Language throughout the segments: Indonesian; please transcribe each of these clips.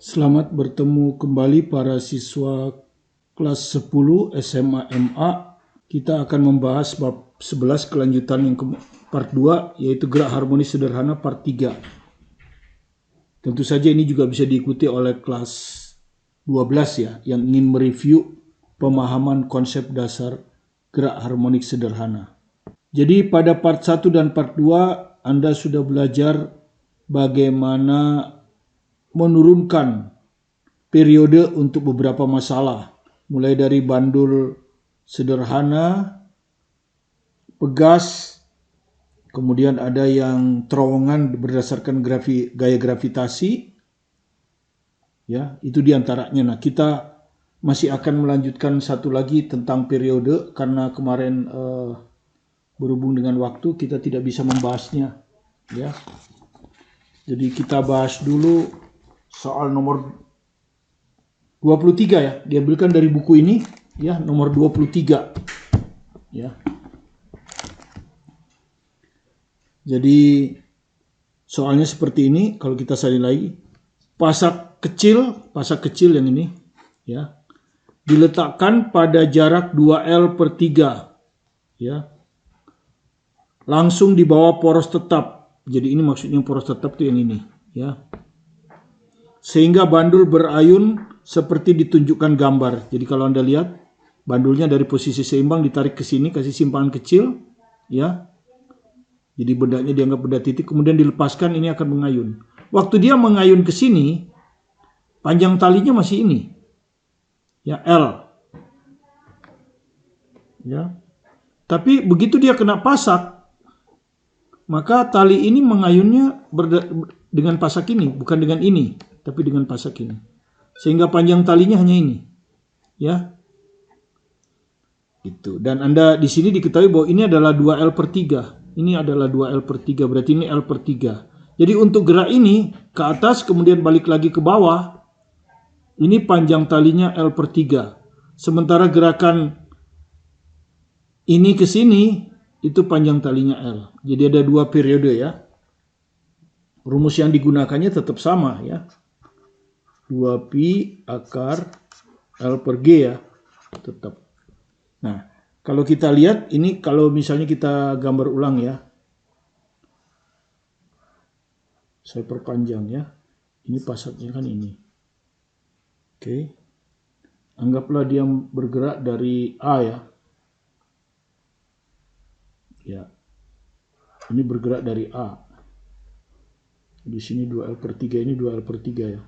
Selamat bertemu kembali para siswa kelas 10 SMA MA. Kita akan membahas bab 11 kelanjutan yang part 2, yaitu gerak harmonis sederhana part 3. Tentu saja ini juga bisa diikuti oleh kelas 12 ya, yang ingin mereview pemahaman konsep dasar gerak harmonik sederhana. Jadi pada part 1 dan part 2 Anda sudah belajar bagaimana menurunkan periode untuk beberapa masalah, mulai dari bandul sederhana, pegas, kemudian ada yang terowongan berdasarkan gaya gravitasi, ya itu diantaranya. Nah, kita masih akan melanjutkan satu lagi tentang periode karena kemarin berhubung dengan waktu kita tidak bisa membahasnya, ya. Jadi kita bahas dulu soal nomor 23 ya, diambilkan dari buku ini ya, nomor 23 ya. Jadi soalnya seperti ini, kalau kita salin lagi, pasak kecil yang ini ya, diletakkan pada jarak 2L/3 ya. Langsung di bawah poros tetap. Jadi ini maksudnya poros tetap itu yang ini ya. Sehingga bandul berayun seperti ditunjukkan gambar. Jadi kalau Anda lihat, bandulnya dari posisi seimbang ditarik ke sini, kasih simpangan kecil, ya. Jadi bendanya dianggap benda titik, kemudian dilepaskan, ini akan mengayun. Waktu dia mengayun ke sini, panjang talinya masih ini, ya, L. Ya. Tapi begitu dia kena pasak, maka tali ini mengayunnya dengan pasak ini, bukan dengan ini, tapi dengan pasak ini. Sehingga panjang talinya hanya ini, ya. Itu. Dan Anda di sini diketahui bahwa ini adalah 2L/3. Ini adalah 2L/3, berarti ini L/3. Jadi untuk gerak ini ke atas kemudian balik lagi ke bawah, ini panjang talinya L/3. Sementara gerakan ini ke sini itu panjang talinya L. Jadi ada dua periode ya. Rumus yang digunakannya tetap sama ya. 2pi akar L/G ya, tetap. Nah, kalau kita lihat ini, kalau misalnya kita gambar ulang ya, saya perpanjang ya, ini pasaknya kan ini. Oke, anggaplah dia bergerak dari A ya. Ya, ini bergerak dari A. Di sini 2L/3, ini 2L/3 ya.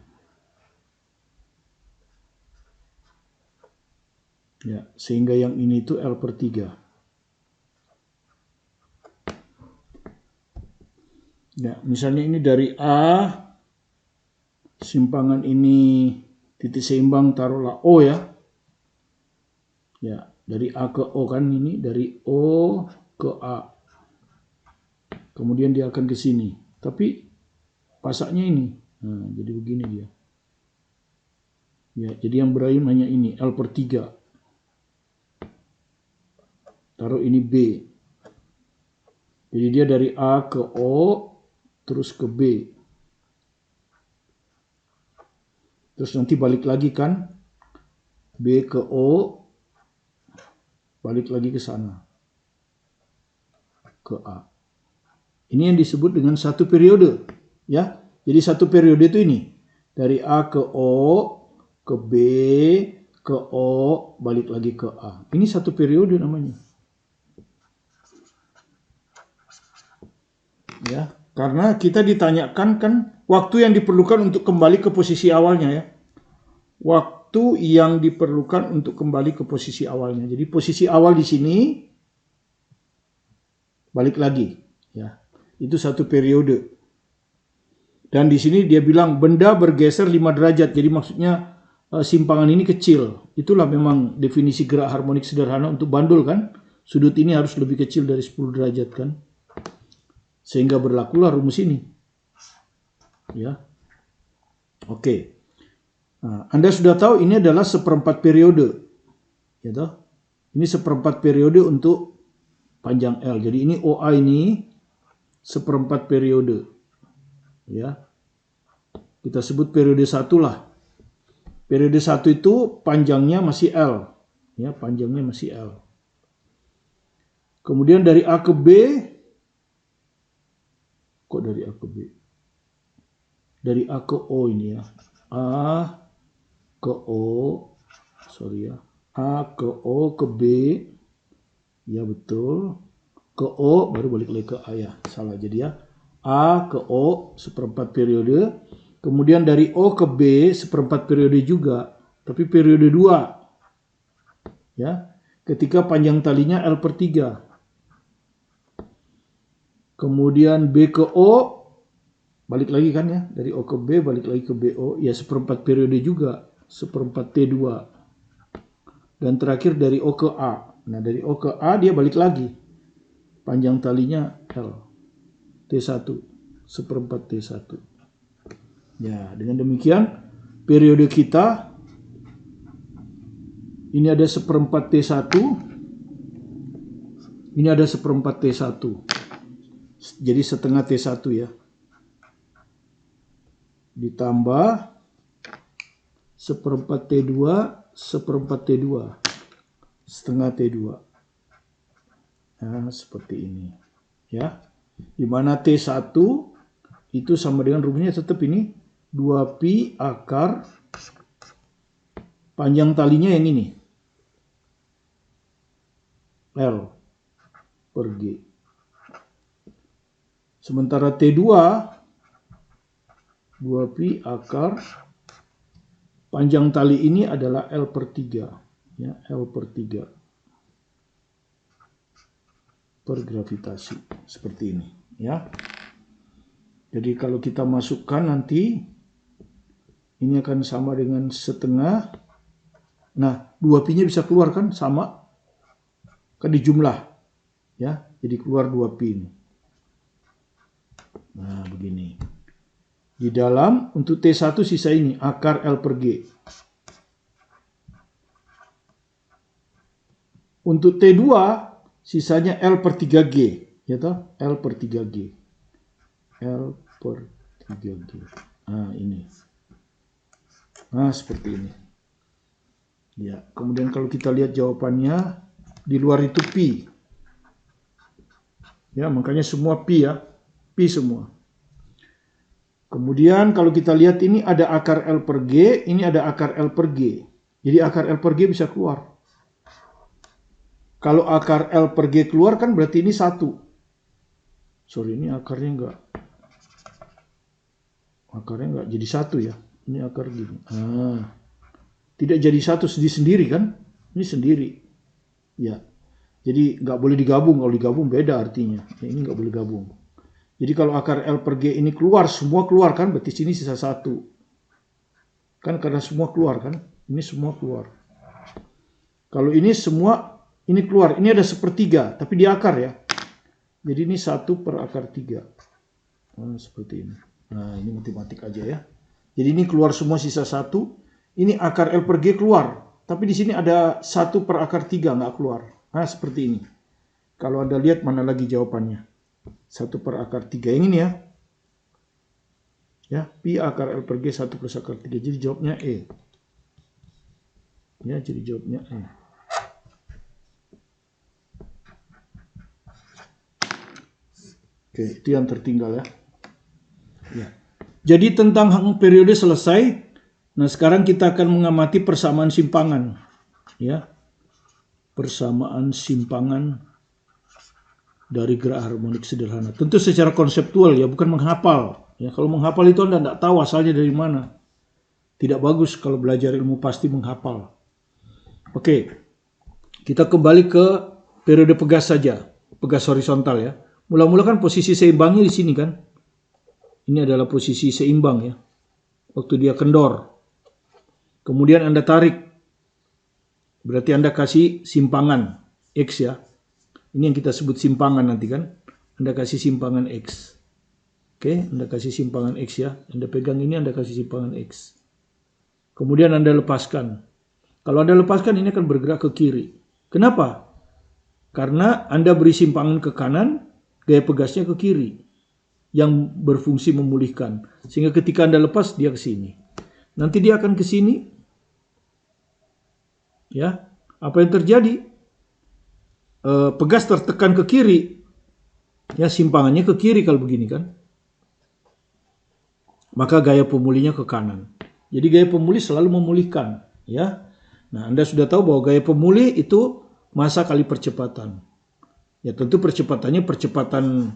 Ya, sehingga yang ini itu L/3. Ya, misalnya ini dari A, simpangan ini titik seimbang taruhlah O ya. Ya, dari A ke O kan, ini dari O ke A. Kemudian dia akan ke sini. Tapi pasaknya ini. Nah, jadi begini dia. Ya, jadi yang berayun hanya ini, L/3. Taruh ini B. Jadi dia dari A ke O, terus ke B. Terus nanti balik lagi kan, B ke O, balik lagi ke sana, ke A. Ini yang disebut dengan satu periode. Ya, jadi satu periode itu ini. Dari A ke O, ke B, ke O, balik lagi ke A. Ini satu periode namanya. Ya, karena kita ditanyakan kan waktu yang diperlukan untuk kembali ke posisi awalnya ya. Waktu yang diperlukan untuk kembali ke posisi awalnya. Jadi posisi awal di sini balik lagi ya. Itu satu periode. Dan di sini dia bilang benda bergeser 5 derajat. Jadi maksudnya simpangan ini kecil. Itulah memang definisi gerak harmonik sederhana untuk bandul kan. Sudut ini harus lebih kecil dari 10 derajat kan. Sehingga berlakulah rumus ini. Ya. Oke. Nah, Anda sudah tahu ini adalah seperempat periode. Ya toh? Ini seperempat periode untuk panjang L. Jadi ini OA ini seperempat periode. Ya. Kita sebut periode 1 lah. Periode 1 itu panjangnya masih L. Ya, panjangnya masih L. Kemudian dari A ke B, kok dari A ke B? Dari A ke O ini ya. A ke O, sorry ya. A ke O ke B, ya betul. Ke O, baru balik lagi ke A ya. Salah jadi ya. A ke O, seperempat periode. Kemudian dari O ke B, seperempat periode juga. Tapi periode 2. Ya. Ketika panjang talinya L per 3. Kemudian B ke O, balik lagi kan ya, dari O ke B balik lagi ke BO, ya seperempat periode juga, seperempat T2. Dan terakhir dari O ke A. Nah dari O ke A dia balik lagi, panjang talinya L, T1, seperempat T1. Ya dengan demikian periode kita, ini ada seperempat T1, ini ada seperempat T1. Jadi setengah T1 ya. Ditambah seperempat T2, seperempat T2. Setengah T2. Nah, seperti ini. Ya. Di mana T1 itu sama dengan rumusnya tetap ini. 2pi akar panjang talinya yang ini. L per G. Sementara T2, 2pi akar, panjang tali ini adalah L per 3. Ya, L per 3. Per gravitasi. Seperti ini. Ya. Jadi kalau kita masukkan nanti, ini akan sama dengan setengah. Nah, 2pi-nya bisa keluar kan? Sama. Kan dijumlah. Ya, jadi keluar 2pi ini. Nah, begini. Di dalam, untuk T1 sisa ini, akar L per G. Untuk T2, sisanya L per 3G. Ya toh? L per 3G. L per 3G. Nah, ini. Nah, seperti ini. Ya, kemudian kalau kita lihat jawabannya, di luar itu pi. Ya, makanya semua pi ya. Pi semua. Kemudian kalau kita lihat ini ada akar L per G, ini ada akar L per G. Jadi akar L per G bisa keluar. Kalau akar L per G keluar kan berarti ini 1. Sorry, ini akarnya enggak. Akarnya enggak jadi 1 ya. Ini akar gini. Ah. Tidak jadi 1 sendiri kan? Ini sendiri. Ya. Jadi nggak boleh digabung. Kalau digabung beda artinya. Ya, ini nggak boleh gabung. Jadi kalau akar L per G ini keluar, semua keluar kan, berarti sini sisa 1. Kan karena semua keluar kan, ini semua keluar. Kalau ini semua, ini keluar, ini ada sepertiga, tapi di akar ya. Jadi ini 1 per akar 3. Nah, seperti ini. Nah, ini matematik aja ya. Jadi ini keluar semua sisa 1, ini akar L per G keluar, tapi di sini ada 1 per akar 3 nggak keluar. Nah, seperti ini. Kalau Anda lihat mana lagi jawabannya. 1 per akar 3 yang ini ya. Ya, pi akar L per G 1 plus akar 3. Jadi jawabnya E. Ya, jadi jawabnya E. Oke, itu yang tertinggal ya. Ya. Jadi tentang periode selesai. Nah, sekarang kita akan mengamati persamaan simpangan. Ya. Persamaan simpangan dari gerak harmonik sederhana. Tentu secara konseptual ya, bukan menghafal. Ya, kalau menghafal itu Anda tidak tahu asalnya dari mana. Tidak bagus kalau belajar ilmu pasti menghafal. Oke, kita kembali ke periode pegas saja. Pegas horizontal ya. Mula-mula kan posisi seimbangnya di sini kan. Ini adalah posisi seimbang ya. Waktu dia kendor. Kemudian Anda tarik. Berarti Anda kasih simpangan X ya. Ini yang kita sebut simpangan nanti kan. Anda kasih simpangan X. Oke, Anda kasih simpangan X ya. Anda pegang ini, Anda kasih simpangan X. Kemudian Anda lepaskan. Kalau Anda lepaskan, ini akan bergerak ke kiri. Kenapa? Karena Anda beri simpangan ke kanan, gaya pegasnya ke kiri. yang berfungsi memulihkan. Sehingga ketika Anda lepas, dia ke sini. Nanti dia akan ke sini. Ya, apa yang terjadi? Pegas tertekan ke kiri. Ya, simpangannya ke kiri kalau begini kan. Maka gaya pemulihnya ke kanan. Jadi gaya pemulih selalu memulihkan, ya. Nah, Anda sudah tahu bahwa gaya pemulih itu massa kali percepatan. Ya, tentu percepatannya percepatan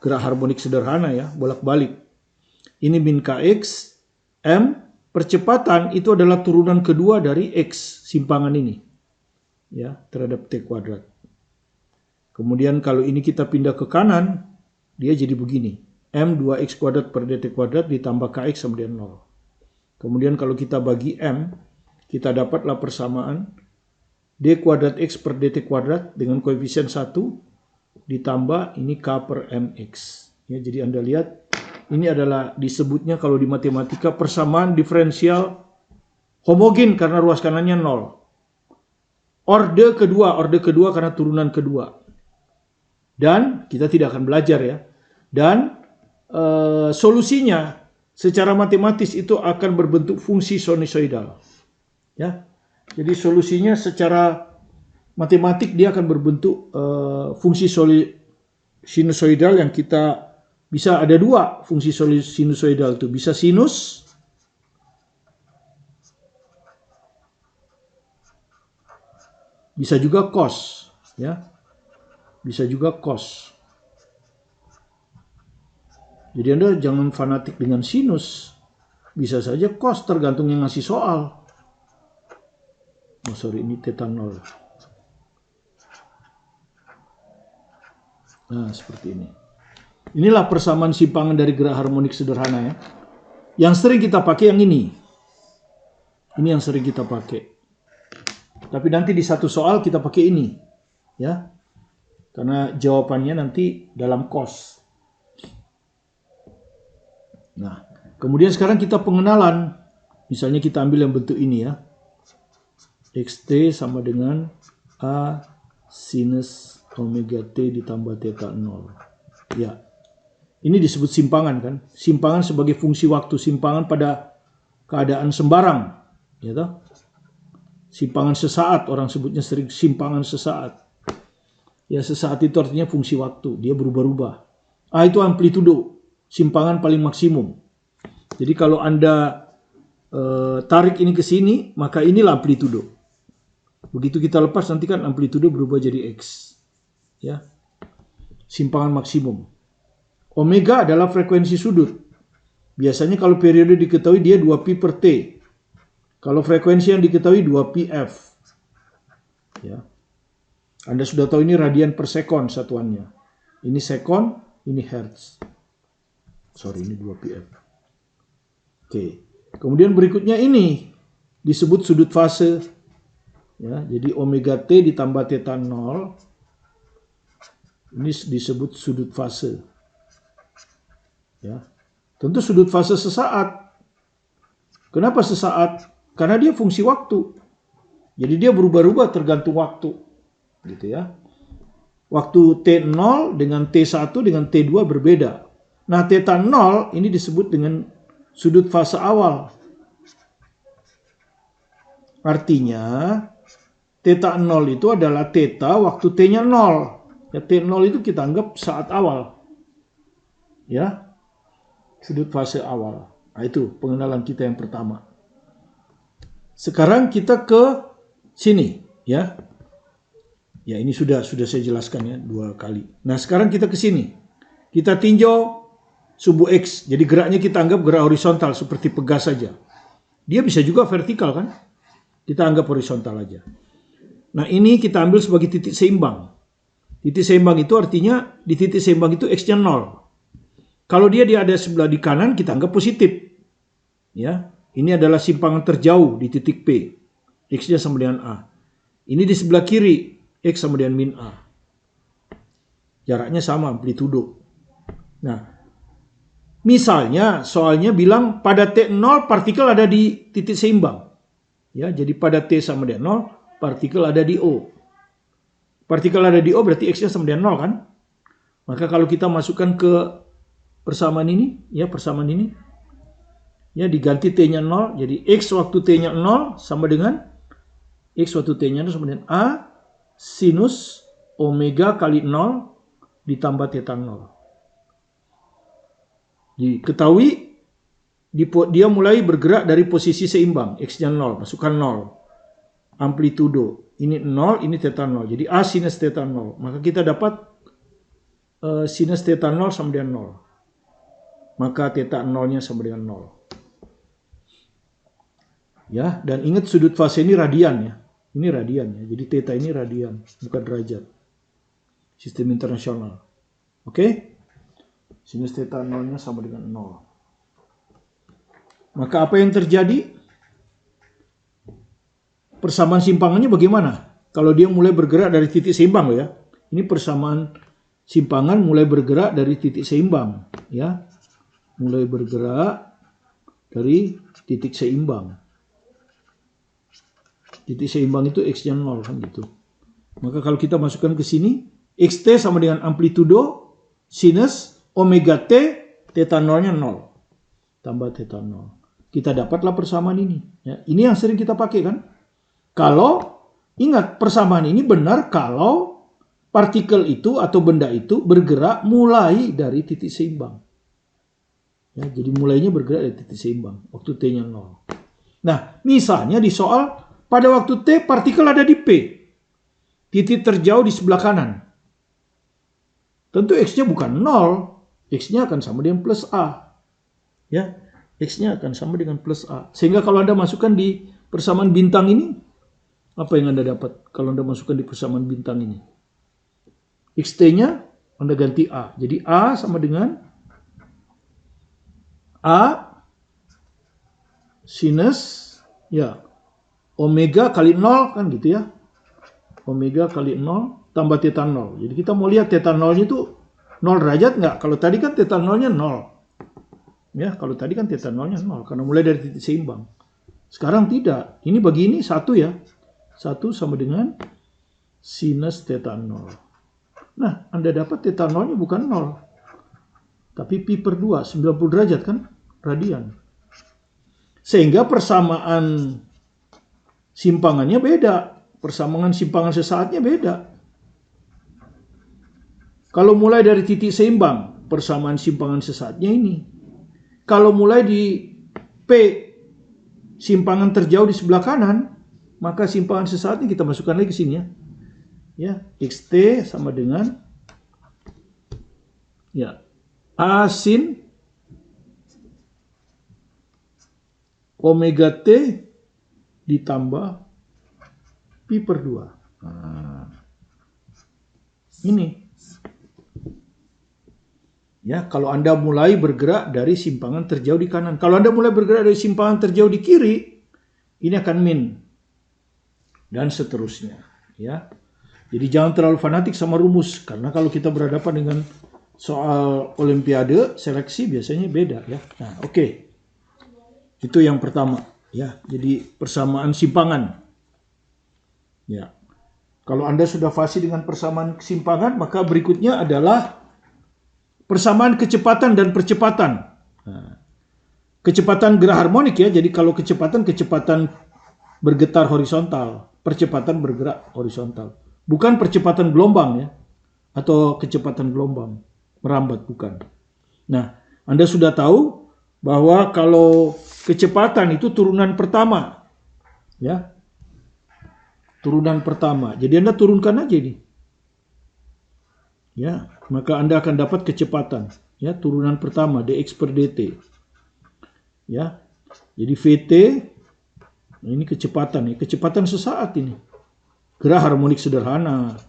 gerak harmonik sederhana ya, bolak-balik. Ini min kx, m, percepatan itu adalah turunan kedua dari x, simpangan ini. Ya, terhadap t kuadrat. Kemudian kalau ini kita pindah ke kanan, dia jadi begini. M 2x kuadrat per dt kuadrat ditambah kx sama dengan 0. Kemudian kalau kita bagi M, kita dapatlah persamaan d kuadrat x per dt kuadrat dengan koefisien 1 ditambah ini k per mx. Ya, jadi Anda lihat ini adalah disebutnya kalau di matematika persamaan diferensial homogen karena ruas kanannya 0. Orde kedua karena turunan kedua. Dan kita tidak akan belajar ya. Dan solusinya secara matematis itu akan berbentuk fungsi sinusoidal. Ya. Jadi solusinya secara matematik dia akan berbentuk fungsi sinusoidal yang kita bisa ada dua fungsi sinusoidal itu. Bisa sinus, bisa juga cos, ya. Bisa juga cos. Jadi Anda jangan fanatik dengan sinus. Bisa saja cos tergantung yang ngasih soal. Oh sorry, ini theta 0. Nah, seperti ini. Inilah persamaan simpangan dari gerak harmonik sederhana ya. Yang sering kita pakai yang ini. Ini yang sering kita pakai. Tapi nanti di satu soal kita pakai ini. Ya. Karena jawabannya nanti dalam cos. Nah, kemudian sekarang kita pengenalan. Misalnya kita ambil yang bentuk ini ya. Xt sama dengan A sinus omega T ditambah theta 0. Ya. Ini disebut simpangan kan. Simpangan sebagai fungsi waktu. Simpangan pada keadaan sembarang. Ya toh? Simpangan sesaat. Orang sebutnya sering simpangan sesaat. Ya, sesaat itu artinya fungsi waktu. Dia berubah-ubah. Itu amplitudo. Simpangan paling maksimum. Jadi kalau Anda tarik ini ke sini, maka inilah amplitudo. Begitu kita lepas nanti kan amplitudo berubah jadi X. Ya. Simpangan maksimum. Omega adalah frekuensi sudut. Biasanya kalau periode diketahui dia 2pi per T. Kalau frekuensi yang diketahui 2πf. Ya. Anda sudah tahu ini radian per sekon satuannya. Ini sekon, ini hertz. Sorry, ini 2πf. Oke. Kemudian berikutnya ini disebut sudut fase. Ya, jadi omega T ditambah theta 0. Ini disebut sudut fase. Ya. Tentu sudut fase sesaat. Kenapa sesaat? Karena dia fungsi waktu. Jadi dia berubah-ubah tergantung waktu. Gitu ya. Waktu T0 dengan T1 dengan T2 berbeda. Nah, theta 0 ini disebut dengan sudut fase awal. Artinya, theta 0 itu adalah theta waktu T-nya 0. Ya, T0 itu kita anggap saat awal. Ya, sudut fase awal. Nah, itu pengenalan kita yang pertama. Sekarang kita ke sini. Ya, ya ini sudah saya jelaskan ya 2 kali. Nah, sekarang kita ke sini. Kita tinjau subu X. Jadi geraknya kita anggap gerak horizontal seperti pegas saja. Dia bisa juga vertikal kan? Kita anggap horizontal aja. Nah, ini kita ambil sebagai titik seimbang. Titik seimbang itu artinya di titik seimbang itu X-nya 0. Kalau dia ada sebelah di kanan, kita anggap positif. Ya, ini adalah simpangan terjauh di titik P. X-nya sama dengan A. Ini di sebelah kiri, X sama dengan min A. Jaraknya sama, amplitudo. Nah, misalnya soalnya bilang pada T0 partikel ada di titik seimbang. Ya, jadi pada T sama dengan 0, partikel ada di O. Partikel ada di O berarti X-nya sama dengan 0 kan? Maka kalau kita masukkan ke persamaan ini, ya persamaan ini, ya diganti T-nya 0, jadi X waktu T-nya 0 sama dengan X waktu T-nya 0 sama dengan A sinus omega kali 0 ditambah theta 0. Diketahui dia mulai bergerak dari posisi seimbang, X-nya 0, masukkan 0. Amplitudo, ini 0, ini theta 0. Jadi A sinus theta 0. Maka kita dapat sinus theta 0 sama dengan 0. Maka theta 0-nya sama dengan 0. Ya, dan ingat sudut fase ini radian ya. Ini radian ya. Jadi theta ini radian, bukan derajat. Sistem internasional. Oke? Sinus theta 0-nya sama dengan 0. Maka apa yang terjadi? Persamaan simpangannya bagaimana? Kalau dia mulai bergerak dari titik seimbang ya. Ini persamaan simpangan mulai bergerak dari titik seimbang ya. Mulai bergerak dari titik seimbang. Titik seimbang itu X-nya 0 kan gitu. Maka kalau kita masukkan ke sini, XT sama dengan amplitudo sinus omega T, theta 0-nya 0. Tambah theta 0. Kita dapatlah persamaan ini. Ya, ini yang sering kita pakai kan. Kalau, ingat persamaan ini benar kalau partikel itu atau benda itu bergerak mulai dari titik seimbang. Ya, jadi mulainya bergerak dari titik seimbang. Waktu T-nya 0. Nah, misalnya di soal, pada waktu T partikel ada di P. Titik terjauh di sebelah kanan. Tentu X-nya bukan 0. X-nya akan sama dengan plus A. Ya, X-nya akan sama dengan plus A. Sehingga kalau Anda masukkan di persamaan bintang ini, apa yang Anda dapat kalau Anda masukkan di persamaan bintang ini? XT-nya Anda ganti A. Jadi A sama dengan A sinus ya omega kali 0 kan gitu ya. Omega kali 0 tambah theta 0. Jadi kita mau lihat theta 0-nya itu 0 derajat nggak? Kalau tadi kan theta 0-nya 0. Ya, kalau tadi kan theta 0-nya 0 karena mulai dari titik seimbang. Sekarang tidak. Ini bagi ini 1 ya. 1 sama dengan sinus theta 0. Nah, Anda dapat theta 0-nya bukan 0. Tapi pi per 2, 90 derajat kan? Radian. Sehingga persamaan simpangannya beda. Persamaan simpangan sesaatnya beda. Kalau mulai dari titik seimbang, persamaan simpangan sesaatnya ini. Kalau mulai di P, simpangan terjauh di sebelah kanan, maka simpangan sesaatnya kita masukkan lagi ke sini ya. Ya, XT sama dengan ya A sin omega T ditambah pi per 2. Nah, ini. Ya, kalau Anda mulai bergerak dari simpangan terjauh di kanan. Kalau Anda mulai bergerak dari simpangan terjauh di kiri, ini akan min. Dan seterusnya. Ya. Jadi jangan terlalu fanatik sama rumus. Karena kalau kita berhadapan dengan soal olimpiade, seleksi biasanya beda. Ya. Nah, oke. Itu yang pertama. Ya, jadi persamaan simpangan. Ya. Kalau Anda sudah fasih dengan persamaan simpangan, maka berikutnya adalah persamaan kecepatan dan percepatan. Nah, kecepatan gerak harmonik ya. Jadi kalau kecepatan bergetar horizontal, percepatan bergerak horizontal. Bukan percepatan gelombang ya. Atau kecepatan gelombang merambat, bukan. Nah, Anda sudah tahu bahwa kalau kecepatan itu turunan pertama. Ya. Turunan pertama. Jadi Anda turunkan aja ini. Ya, maka Anda akan dapat kecepatan. Ya, turunan pertama dx per dt. Ya. Jadi Vt ini kecepatan ya, kecepatan sesaat ini. Gerak harmonik sederhana.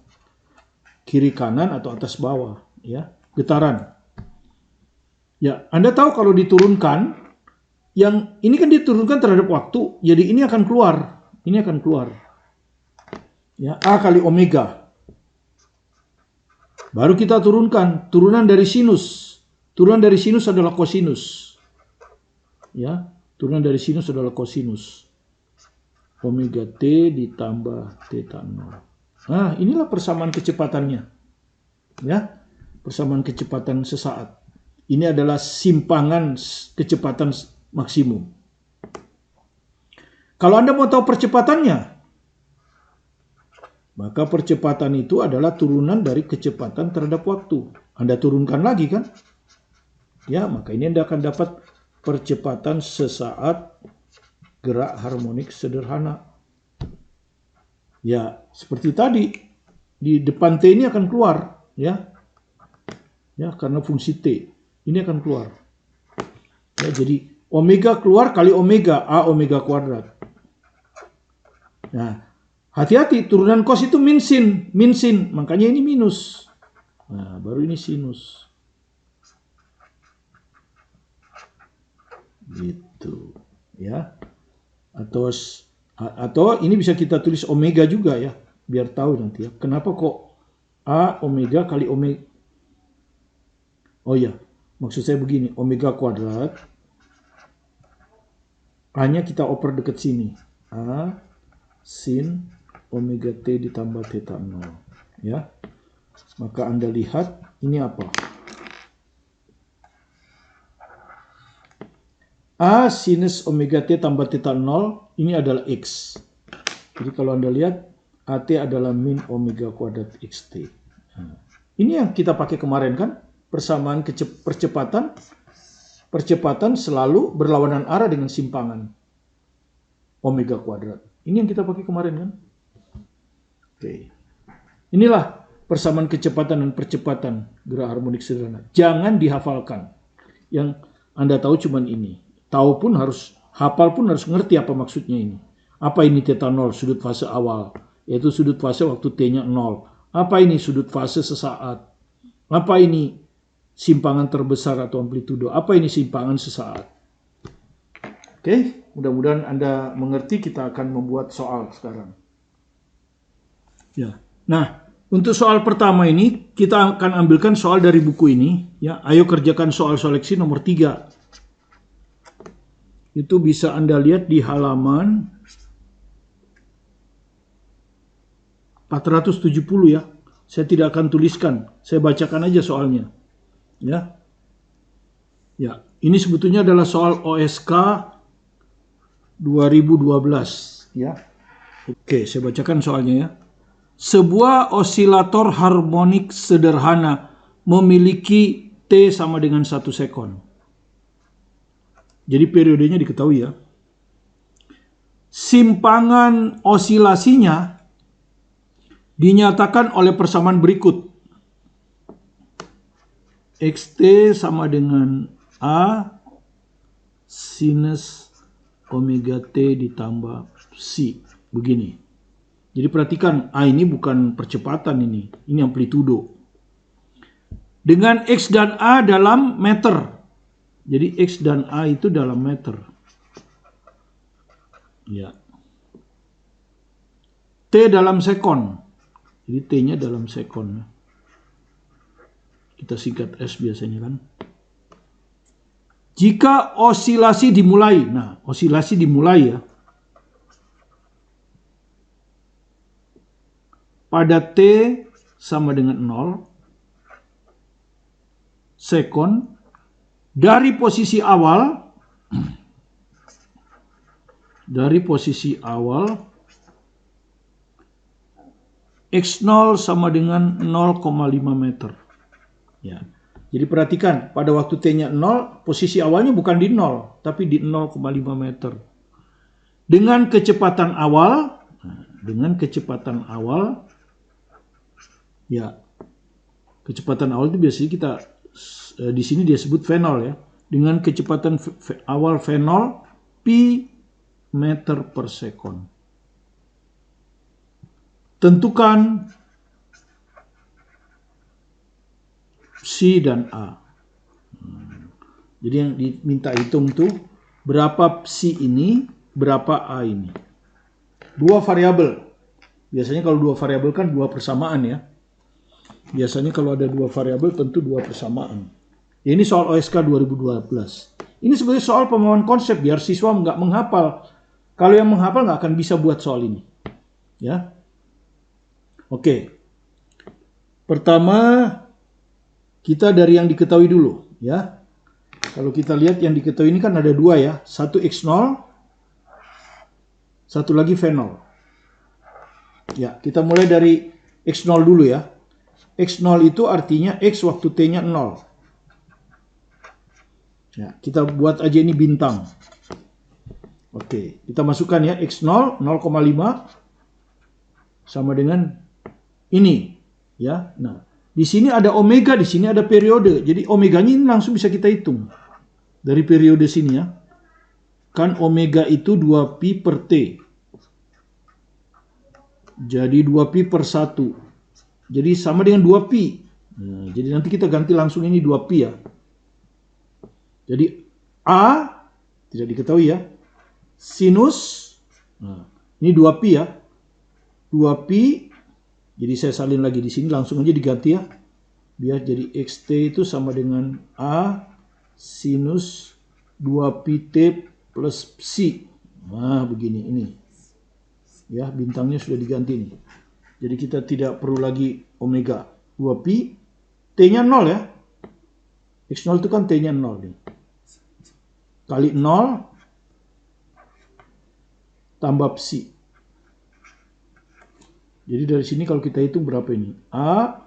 Kiri kanan atau atas bawah, ya. Getaran. Ya, Anda tahu kalau diturunkan yang ini kan diturunkan terhadap waktu, jadi ini akan keluar. Ini akan keluar. Ya, A kali omega. Baru kita turunkan, turunan dari sinus. Turunan dari sinus adalah kosinus. Ya, turunan dari sinus adalah kosinus. Omega T ditambah theta 0. Nah, inilah persamaan kecepatannya. Ya, persamaan kecepatan sesaat. Ini adalah simpangan kecepatan maksimum. Kalau Anda mau tahu percepatannya, maka percepatan itu adalah turunan dari kecepatan terhadap waktu. Anda turunkan lagi kan? Ya, maka ini Anda akan dapat percepatan sesaat gerak harmonik sederhana. Ya, seperti tadi, di depan T ini akan keluar, ya. Ya, karena fungsi T ini akan keluar. Ya, jadi omega keluar kali omega, A omega kuadrat. Nah, hati-hati, turunan cos itu min sin, makanya ini minus. Nah, baru ini sinus. Gitu, ya. Atau ini bisa kita tulis omega juga ya, biar tahu nanti ya. Kenapa kok A omega kali omega? Oh ya, maksud saya begini, omega kuadrat. A-nya kita oper dekat sini. A sin omega T ditambah theta 0. Ya. Maka Anda lihat ini apa? A sinus omega T tambah theta 0 ini adalah X. Jadi kalau Anda lihat AT adalah min omega kuadrat XT. Nah, ini yang kita pakai kemarin kan? Persamaan percepatan selalu berlawanan arah dengan simpangan omega kuadrat. Ini yang kita pakai kemarin kan? Oke. Inilah persamaan kecepatan dan percepatan gerak harmonik sederhana. Jangan dihafalkan. Yang Anda tahu cuman ini. Tahu pun harus, hafal pun harus ngerti apa maksudnya ini. Apa ini theta 0, sudut fase awal, yaitu sudut fase waktu T-nya 0. Apa ini sudut fase sesaat? Apa ini simpangan terbesar atau amplitudo? Apa ini simpangan sesaat? Oke, mudah-mudahan Anda mengerti. Kita akan membuat soal sekarang. Ya. Nah, untuk soal pertama ini kita akan ambilkan soal dari buku ini, ya. Ayo kerjakan soal seleksi nomor 3. Itu bisa Anda lihat di halaman 470 ya. Saya tidak akan tuliskan, saya bacakan aja soalnya. Ya. Ya, ini sebetulnya adalah soal OSK 2012 ya. Oke, saya bacakan soalnya ya. Sebuah osilator harmonik sederhana memiliki T sama dengan 1 sekon. Jadi periodenya diketahui ya. Simpangan osilasinya dinyatakan oleh persamaan berikut. XT sama dengan A sinus omega T ditambah C. Begini. Jadi perhatikan, A ini bukan percepatan ini amplitudo. Dengan X dan A dalam meter. Jadi X dan A itu dalam meter. Ya. T dalam sekon. Jadi T-nya dalam sekon. Kita singkat S biasanya kan. Jika osilasi dimulai. Nah, osilasi dimulai ya. Pada T sama dengan 0 sekon dari posisi awal X0 sama dengan 0,5 meter. Ya. Jadi perhatikan, pada waktu T-nya 0, posisi awalnya bukan di 0, tapi di 0,5 meter. Dengan kecepatan awal, ya, kecepatan awal itu biasanya kita di sini dia sebut V0 ya. Dengan kecepatan awal V0 pi meter per sekon. Tentukan C dan A. Jadi yang diminta hitung tuh berapa C ini, berapa A ini. Dua variabel. Biasanya kalau dua variabel kan dua persamaan ya. Biasanya kalau ada dua variabel tentu dua persamaan. Ini soal OSK 2012. Ini sebenarnya soal pemahaman konsep biar siswa nggak menghafal. Kalau yang menghafal nggak akan bisa buat soal ini. Ya. Oke. Pertama kita dari yang diketahui dulu, ya. Kalau kita lihat yang diketahui ini kan ada dua ya. Satu X0, satu lagi V0. Ya, kita mulai dari X0 dulu ya. X0 itu artinya X waktu T-nya 0. Ya, kita buat aja ini bintang. Oke, kita masukkan ya X0 0,5 sama dengan ini ya. Nah, di sini ada omega, di sini ada periode. Jadi omeganya ini langsung bisa kita hitung dari periode sini ya. Kan omega itu 2pi per T. Jadi 2pi per 1. Jadi sama dengan 2pi. Nah, jadi nanti kita ganti langsung ini 2pi ya. Jadi A tidak diketahui ya. Sinus, nah, ini 2pi ya. 2pi, jadi saya salin lagi di sini, langsung aja diganti ya. Biar jadi XT itu sama dengan A sinus 2pi T plus psi. Nah, begini ini. Ya, bintangnya sudah diganti nih. Jadi kita tidak perlu lagi omega. 2pi, T-nya 0 ya. X0 itu kan T-nya 0 nih. Kali 0 tambah psi. Jadi dari sini kalau kita hitung berapa ini? A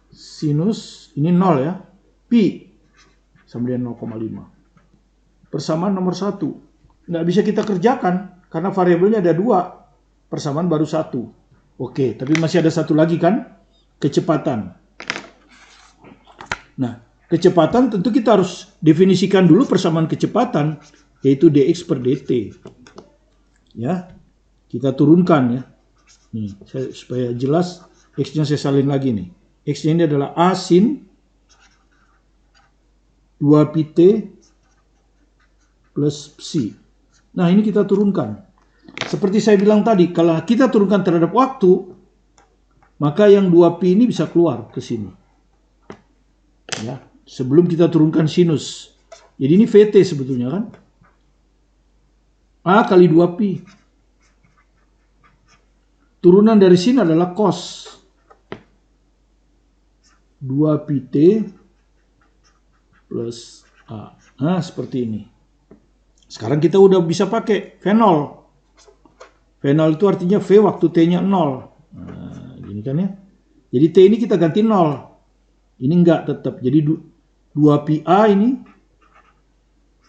sinus ini 0 ya. Pi sama dengan 0,5. Persamaan nomor 1. Nggak bisa kita kerjakan karena variabelnya ada 2. Persamaan baru 1. Oke, tapi masih ada satu lagi kan? Kecepatan. Nah, kecepatan tentu kita harus definisikan dulu persamaan kecepatan, yaitu dx per dt. Ya, kita turunkan ya. Nih, supaya jelas, x-nya saya salin lagi nih. X-nya ini adalah A sin 2pi T plus psi. Nah, ini kita turunkan. Seperti saya bilang tadi, kalau kita turunkan terhadap waktu, maka yang 2pi ini bisa keluar ke sini. Ya, sebelum kita turunkan sinus. Jadi ini VT sebetulnya kan. A kali 2pi. Turunan dari sini adalah cos 2pi T plus A. Nah, seperti ini. Sekarang kita udah bisa pakai V0. V0 itu artinya V waktu T-nya 0. Nah, gini kan ya. Jadi T ini kita ganti 0. Ini enggak tetap. Jadi 2pi A ini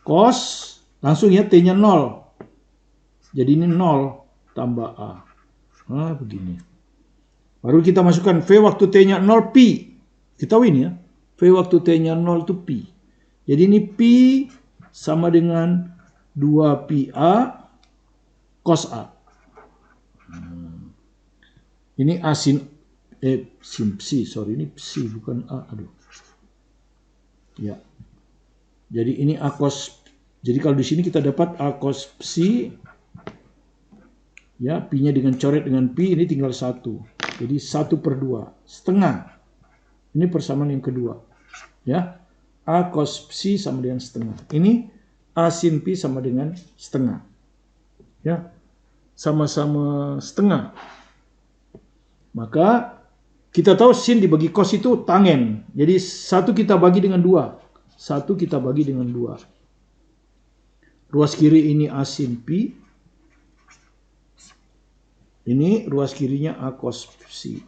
cos langsung ya T-nya 0. Jadi ini 0 tambah A. Nah, begini. Baru kita masukkan V waktu T-nya 0 pi. Kita tahu ini ya. V waktu T-nya 0 itu pi. Jadi ini pi sama dengan 2pi A cos A. Ini A sin psi, sorry ini psi bukan A, aduh. Ya. Jadi ini A cos. Jadi kalau di sini kita dapat A cos psi. Ya, pi-nya dengan coret dengan pi ini tinggal 1. Jadi 1 per 2. Setengah. Ini persamaan yang kedua. Ya. A cos psi sama dengan setengah. Ini A sin pi sama dengan setengah. Ya. Sama-sama setengah. Maka kita tahu sin dibagi cos itu tangen. Jadi 1 kita bagi dengan 2. 1 kita bagi dengan 2. Ruas kiri ini A sin pi. Ini ruas kirinya A cos psi.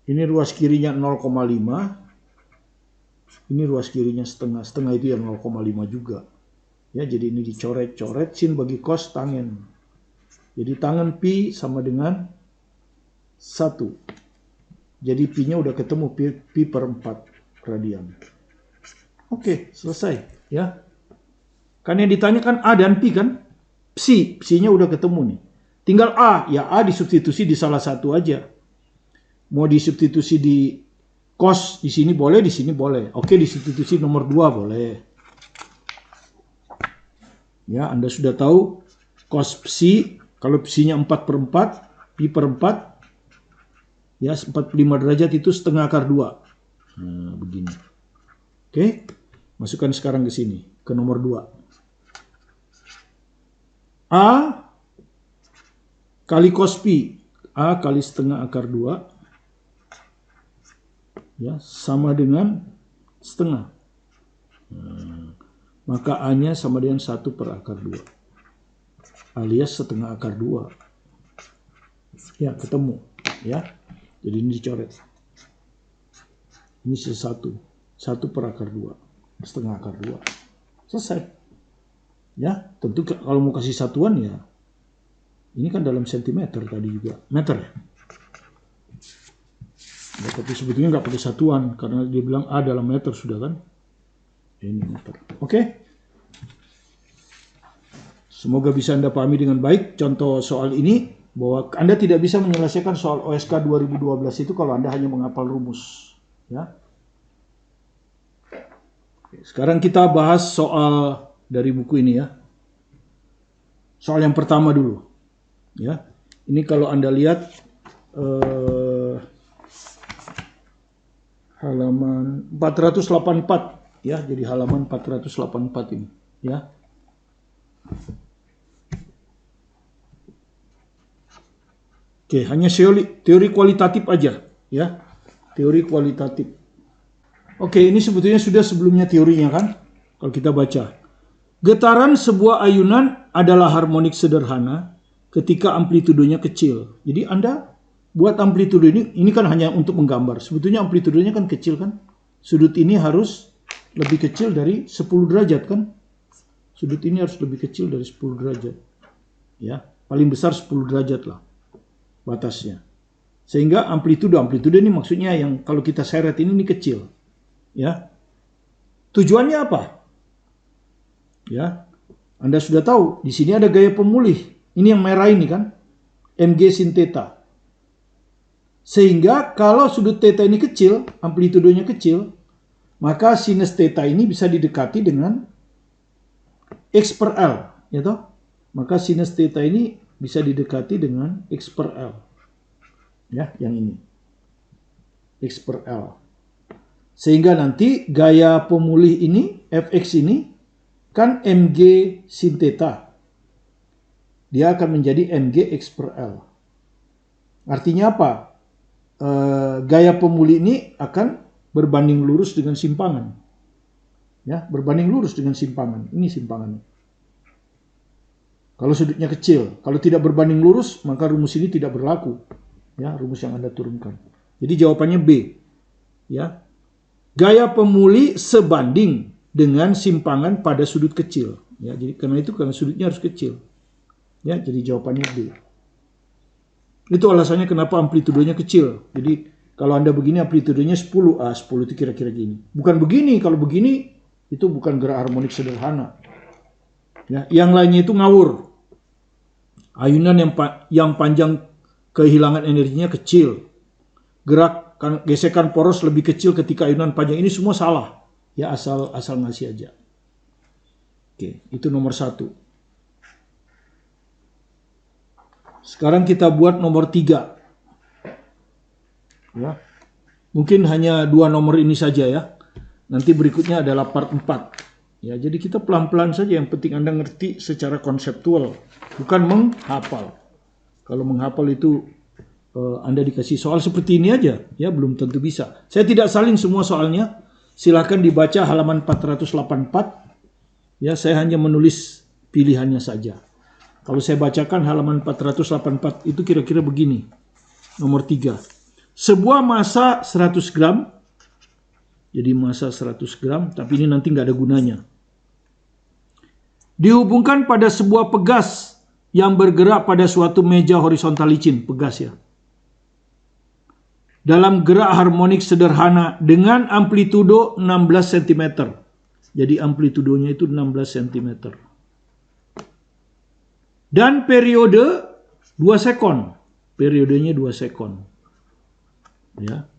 Ini ruas kirinya 0,5. Ini ruas kirinya setengah. Setengah itu yang 0,5 juga. Ya, jadi ini dicoret-coret. Sin bagi cos tangen. Jadi tangen pi sama dengan 1. Jadi pi-nya udah ketemu pi per 4 radian. Oke, selesai. Ya. Kan yang ditanya kan A dan pi kan? Psi-nya udah ketemu nih. Tinggal A, ya A disubstitusi di salah satu aja. Mau disubstitusi di cos di sini boleh, di sini boleh. Oke, disubstitusi nomor 2 boleh. Ya, Anda sudah tahu cos psi, kalau psinya 4 per 4, pi per 4, ya 45 derajat itu setengah akar 2. Nah, begini. Oke, masukkan sekarang ke sini, ke nomor 2. A kali cos pi, A kali setengah akar 2, ya, sama dengan setengah. Maka A-nya sama dengan 1 per akar 2. Alias setengah akar 2. Ya, ketemu. Ya, jadi ini dicoret. Ini sisa 1. 1 per akar 2. Setengah akar 2. Selesai. Ya, tentu kalau mau kasih satuan ya. Ini kan dalam sentimeter tadi juga. Meter ya. Ya, tapi sebetulnya nggak pakai satuan. Karena dia bilang A dalam meter sudah kan. Ini meter. Oke. Semoga bisa Anda pahami dengan baik contoh soal ini. Bahwa Anda tidak bisa menyelesaikan soal OSK 2012 itu kalau Anda hanya menghafal rumus. Ya. Sekarang kita bahas soal dari buku ini ya. Soal yang pertama dulu. Ya, ini kalau Anda lihat halaman 484 ya, jadi halaman 484 ini ya. Oke, hanya teori kualitatif aja ya. Teori kualitatif. Oke, ini sebetulnya sudah sebelumnya teorinya kan. Kalau kita baca. Getaran sebuah ayunan adalah harmonik sederhana ketika amplitudenya kecil. Jadi Anda buat amplitude ini kan hanya untuk menggambar. Sebetulnya amplitudenya kan kecil kan. Sudut ini harus lebih kecil dari 10 derajat kan. Sudut ini harus lebih kecil dari 10 derajat. Ya, paling besar 10 derajat lah batasnya. Sehingga amplitude ini maksudnya yang kalau kita seret ini kecil. Ya. Tujuannya apa? Ya. Anda sudah tahu, di sini ada gaya pemulih. Ini yang merah ini kan, mg sin theta. Sehingga kalau sudut theta ini kecil, amplitudenya kecil, maka sinus theta ini bisa didekati dengan x per L. Ya toh? Maka sinus theta ini bisa didekati dengan x per L. Ya, yang ini. X per L. Sehingga nanti gaya pemulih ini, fx ini, kan mg sin theta. Dia akan menjadi mg x per L. Artinya apa? Gaya pemulih ini akan berbanding lurus dengan simpangan. Ya, berbanding lurus dengan simpangan. Ini simpangannya. Kalau sudutnya kecil, kalau tidak berbanding lurus, maka rumus ini tidak berlaku. Ya, rumus yang Anda turunkan. Jadi jawabannya B. Ya. Gaya pemulih sebanding dengan simpangan pada sudut kecil. Ya, jadi karena sudutnya harus kecil. Ya, jadi jawabannya B. Itu alasannya kenapa amplitudenya kecil. Jadi kalau Anda begini amplitudenya 10, 10 itu kira-kira gini. Bukan begini, kalau begini itu bukan gerak harmonik sederhana. Ya, yang lainnya itu ngawur. Ayunan yang panjang kehilangan energinya kecil. Gesekan poros lebih kecil ketika ayunan panjang, ini semua salah. Ya, asal ngasih aja. Oke, itu nomor 1. Sekarang kita buat nomor 3. Ya. Mungkin hanya 2 nomor ini saja ya. Nanti berikutnya adalah part 4. Ya, jadi kita pelan-pelan saja, yang penting Anda ngerti secara konseptual, bukan menghafal. Kalau menghafal itu Anda dikasih soal seperti ini aja, ya belum tentu bisa. Saya tidak salin semua soalnya. Silakan dibaca halaman 484. Ya, saya hanya menulis pilihannya saja. Kalau saya bacakan halaman 484 itu kira-kira begini. Nomor 3. Sebuah massa 100 gram. Jadi massa 100 gram, tapi ini nanti nggak ada gunanya. Dihubungkan pada sebuah pegas yang bergerak pada suatu meja horizontal licin. Pegas ya. Dalam gerak harmonik sederhana dengan amplitudo 16 cm. Jadi amplitudonya itu 16 cm. Dan periode 2 sekon. Periodenya 2 sekon. Ya.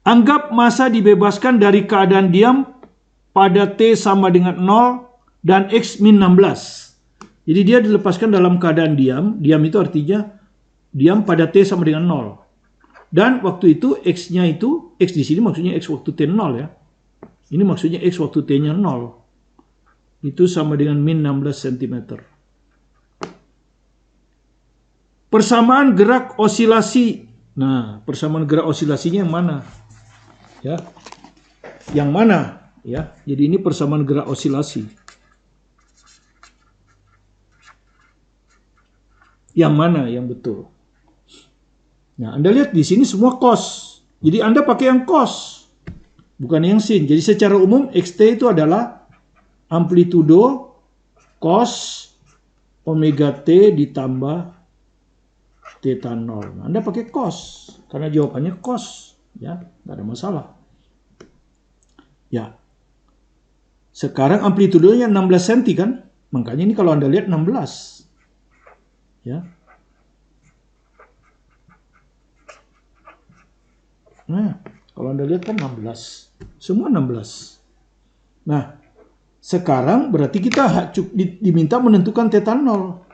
Anggap massa dibebaskan dari keadaan diam pada T sama dengan 0 dan X min 16. Jadi dia dilepaskan dalam keadaan diam. Diam itu artinya diam pada T sama dengan 0. Dan waktu itu X-nya itu, X di sini maksudnya X waktu T 0 ya. Ini maksudnya X waktu T-nya 0. Itu sama dengan min 16 cm. Persamaan gerak osilasi. Nah, persamaan gerak osilasinya yang mana? Ya. Yang mana? Ya, jadi ini persamaan gerak osilasi. Yang mana yang betul? Nah, Anda lihat di sini semua cos. Jadi Anda pakai yang cos, bukan yang sin. Jadi secara umum XT itu adalah amplitudo cos omega T ditambah theta 0. Anda pakai cos, karena jawabannya cos. Ya, nggak ada masalah. Ya, sekarang amplitudonya 16 cm kan? Makanya ini kalau Anda lihat 16. Ya. Nah, kalau Anda lihat kan 16. Semua 16. Nah, sekarang berarti kita diminta menentukan theta 0.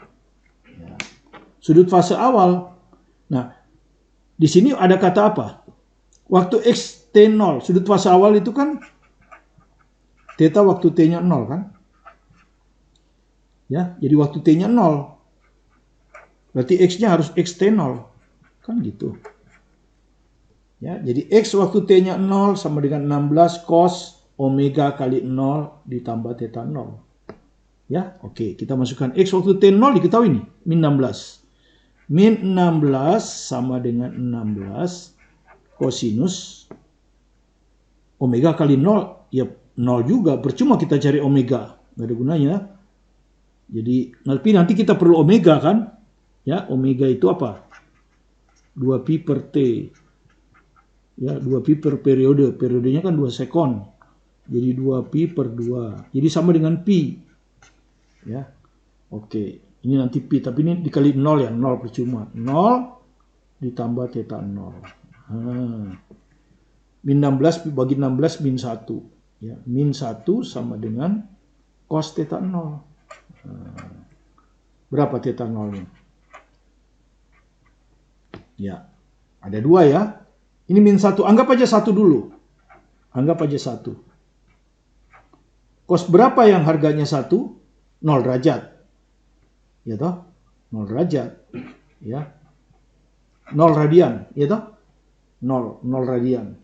Ya. Sudut fase awal. Nah, di sini ada kata apa? Waktu X T0, sudut fase awal itu kan theta waktu T-nya 0 kan? Ya, jadi waktu T-nya 0. Berarti X-nya harus X T0. Kan gitu. Ya, jadi X waktu T-nya 0 sama dengan 16 cos omega kali 0 ditambah theta 0. Ya, oke. Kita masukkan X waktu T0 diketahui nih, min 16. Min 16 sama dengan 16 kosinus omega kali 0. Ya, 0 juga. Percuma kita cari omega. Nggak ada gunanya. Jadi, nanti kita perlu omega kan? Ya, omega itu apa? 2pi per T. Ya, 2pi per periode. Periodenya kan 2 sekon. Jadi 2pi per 2. Jadi sama dengan pi. Ya. Oke. Ini nanti pi. Tapi ini dikali 0 ya. 0 percuma. 0 ditambah theta 0. Min 16 bagi 16 min 1. Ya. Min 1 sama dengan cos theta 0. Berapa theta 0-nya? Ya. Ada 2 ya. Ini min 1, anggap aja 1 dulu. Anggap aja 1. Cos berapa yang harganya 1? 0 derajat. Ya toh? 0 derajat. Ya. 0 radian. Ya toh? 0 radian.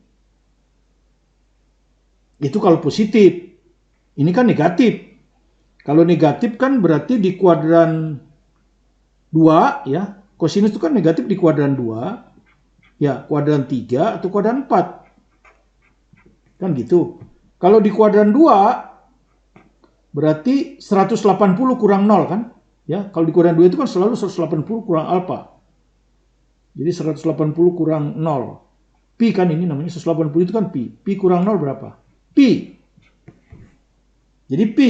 Itu kalau positif. Ini kan negatif. Kalau negatif kan berarti di kuadran 2, ya. Kosinus itu kan negatif di kuadran 2. Ya, kuadran 3 atau kuadran 4. Kan gitu. Kalau di kuadran 2, berarti 180 kurang 0 kan? Ya, kalau di kuadran 2 itu kan selalu 180 kurang alfa. Jadi 180 kurang 0. Pi kan ini namanya 180 itu kan pi. Pi kurang 0 berapa? Pi. Jadi pi.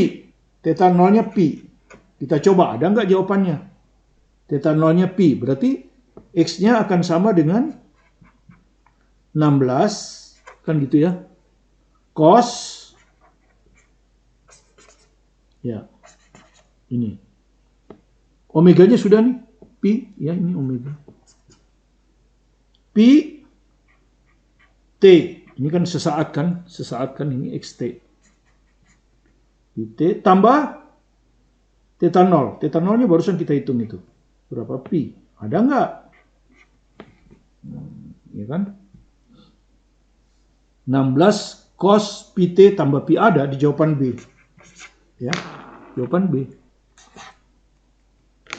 Theta 0-nya pi. Kita coba, ada nggak jawabannya? Theta 0-nya pi. Berarti X-nya akan sama dengan 16, kan gitu ya, cos, ya, ini, omeganya sudah nih, pi, ya ini omega, pi, t, ini kan sesaat kan ini xt, pi t, tambah theta 0, theta 0-nya barusan kita hitung itu, berapa pi, ada nggak? Ya kan? 16 cos pi t tambah pi ada di jawaban B. Ya, jawaban B.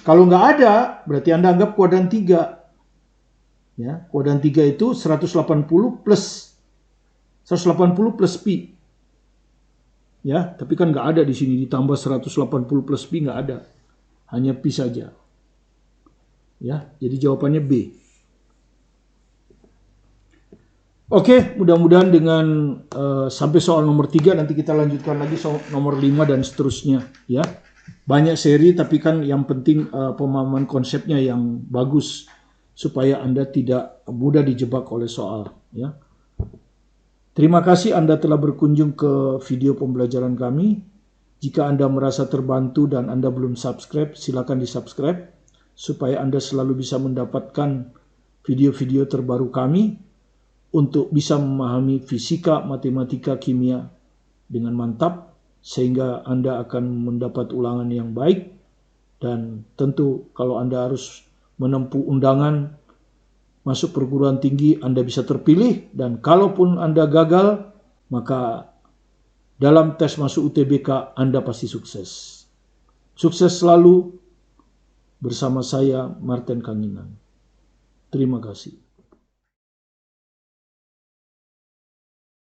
Kalau nggak ada, berarti Anda anggap kuadran 3. Ya, kuadran 3 itu 180 plus pi. Ya, tapi kan nggak ada di sini, ditambah 180 plus pi nggak ada. Hanya pi saja. Ya, jadi jawabannya B. Oke, mudah-mudahan dengan sampai soal nomor 3 nanti kita lanjutkan lagi soal nomor 5 dan seterusnya ya. Banyak seri tapi kan yang penting pemahaman konsepnya yang bagus supaya Anda tidak mudah dijebak oleh soal ya. Terima kasih Anda telah berkunjung ke video pembelajaran kami. Jika Anda merasa terbantu dan Anda belum subscribe, silakan di-subscribe supaya Anda selalu bisa mendapatkan video-video terbaru kami untuk bisa memahami fisika, matematika, kimia dengan mantap, sehingga Anda akan mendapat ulangan yang baik. Dan tentu kalau Anda harus menempuh undangan masuk perguruan tinggi, Anda bisa terpilih. Dan kalaupun Anda gagal, maka dalam tes masuk UTBK Anda pasti sukses. Sukses selalu bersama saya, Martin Kanginan. Terima kasih.